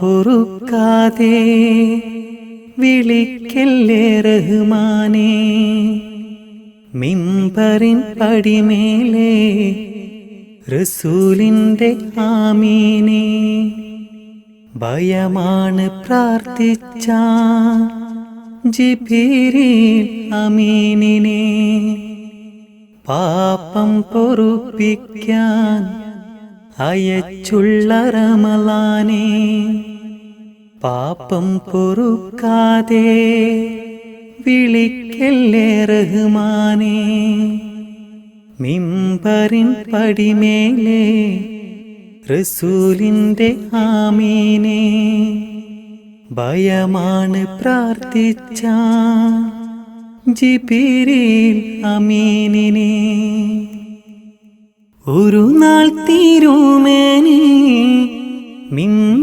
പൊറുക്കാതെ വിളിക്കല്ലേ റഹ്മാനേ. മിമ്പറിൻ പടിമേലെ റസൂലിന്റെ ആമീനെ. ഭയമാണ് പ്രാർത്ഥിച്ച ജിബ്രീൽ അമീനിനെ. പാപം പൊറുപ്പിക്കാൻ അയച്ചുള്ള റമളാനെ. പാപം പൊറുക്കാതെ വിളിക്കല്ലേ റഹ്മാനേ. മിമ്പറിൻ പടിമേലെ റസൂലിന്റെ ആമീനെ. ഭയമാണ് പ്രാർത്ഥിച്ച ജിബ്രീൽ അമീനിനെ. ഒരു നാൾ തിരുമേനി